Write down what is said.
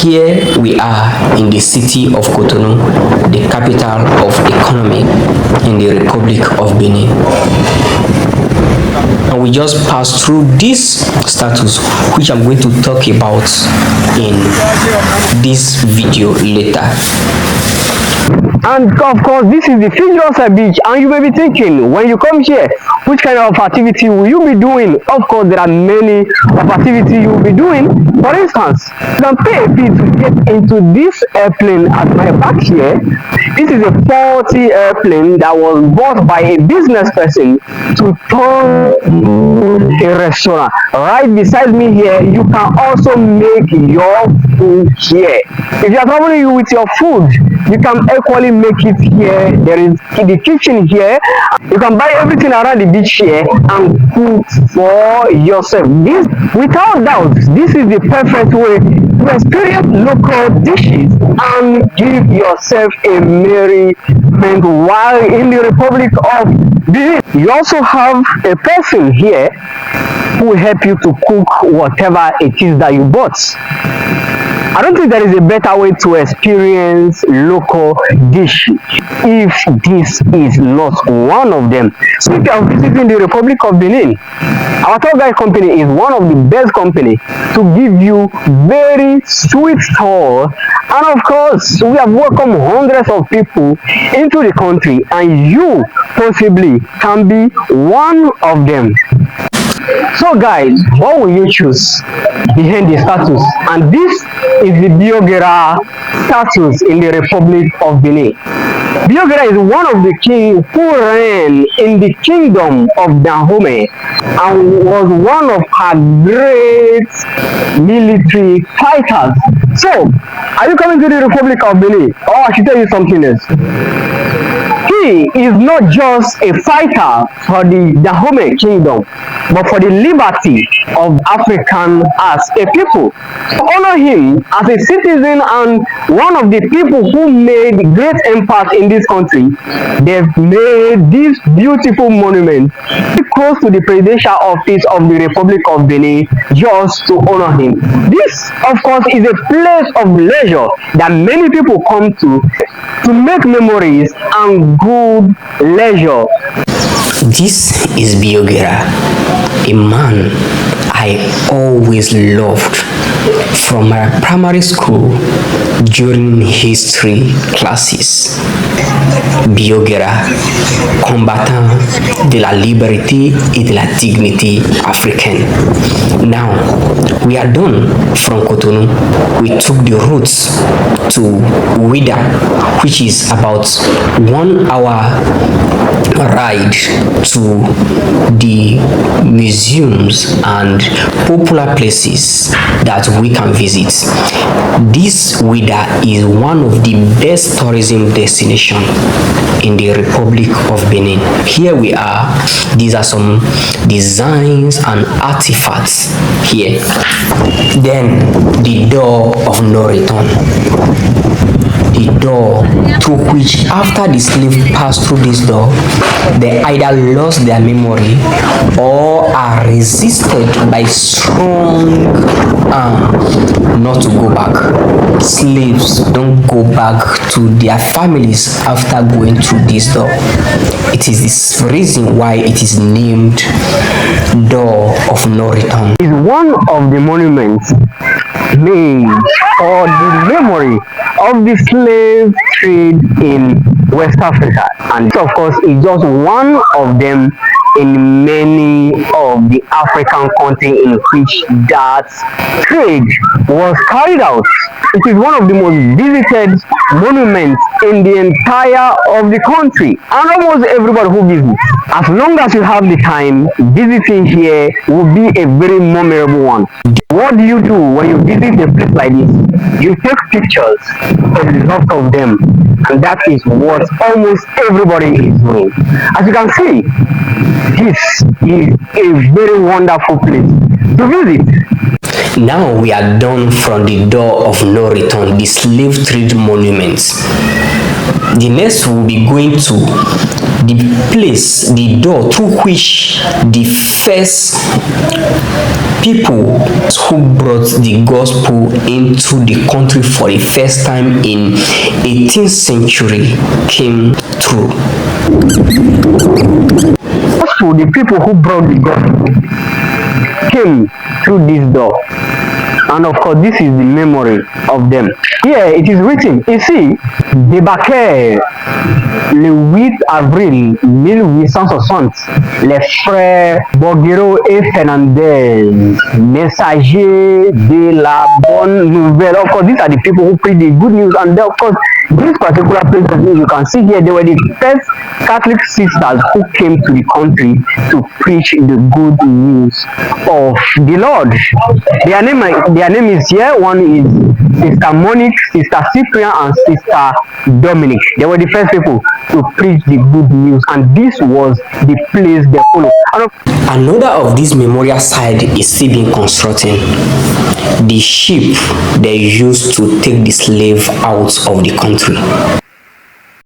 Here we are in the city of Cotonou, the capital of economy in the Republic of Benin. And we just passed through this status, which I'm going to talk about in this video later. And of course, this is the Fujirosa beach, and you may be thinking, when you come here, which kind of activity will you be doing? Of course, there are many of activity you will be doing. For instance, you can pay a fee to get into this airplane at my back here. This is a 40 airplane that was bought by a business person to turn a restaurant. Right beside me here, you can also make your food here. If you are traveling with your food, you can equally make it here. There is the kitchen here. You can buy everything around the beach here and cook for yourself. This, without doubt, this is the perfect way to experience local dishes and give yourself a merriment while in the Republic of Benin. You also have a person here who will help you to cook whatever it is that you bought. I don't think there is a better way to experience local dishes if this is not one of them. So if you are visiting the Republic of Benin, our tour guide company is one of the best company to give you very sweet tour. And of course, we have welcomed hundreds of people into the country, and you possibly can be one of them. So guys, what will you choose behind the status? And this is the Biogera status in the Republic of Benin. Biogera is one of the kings who reigned in the kingdom of Dahomey and was one of her great military fighters. So, are you coming to the Republic of Benin? Oh, I should tell you something else. He is not just a fighter for the Dahomey kingdom, but for the liberty of African as a people. To honor him as a citizen and one of the people who made great impact in this country, they've made this beautiful monument close to the presidential office of the Republic of Benin just to honor him. This, of course, is a place of leisure that many people come to make memories and good leisure. This is Biogera, a man I always loved from my primary school during history classes. Biogera, combattant de la liberté et de la dignité africaine. Now, we are done from Cotonou. We took the routes to VODUN, which is about 1 hour ride to the museums and popular places that we can visit. This VODUN is one of the best tourism destinations in the Republic of Benin. Here we are. These are some designs and artifacts here. Then the door of no return. The door through which, after the slave passed through this door, they either lost their memory or are resisted by strong not to go back. Slaves don't go back to their families after going through this door. It is this reason why it is named Door of No Return. It's one of the monuments made for the memory of the slave trade in West Africa, and of course is just one of them in many of the African countries in which that trade was carried out. It is one of the most visited monuments in the entire of the country, and almost everybody who visits, as long as you have the time, visiting here will be a very memorable one. What do you do when you visit a place like this? You take pictures, a lot of them, and that is what almost everybody is doing. As you can see, this is a very wonderful place to visit. Now we are done from the Door of No Return, the slave trade monuments. The next we'll be going to the place, the door through which the first people who brought the gospel into the country for the first time in 18th century came through. So the people who brought the gospel came through this door. And of course, this is the memory of them. Here it is written, ici, débarquèrent le 8 avril 1860 les frères Borghero et Fernandez, messagers de la bonne nouvelle. Of course, these are the people who preach the good news. And then, of course, this particular place, you can see here, they were the first Catholic sisters who came to the country to preach the good news of the Lord. Their name is here. One is Sister Monique, Sister Cyprian, and Sister Dominic. They were the first people to preach the good news, and this was the place they followed. Another of these memorial sites is still being constructed. The ship they used to take the slave out of the country.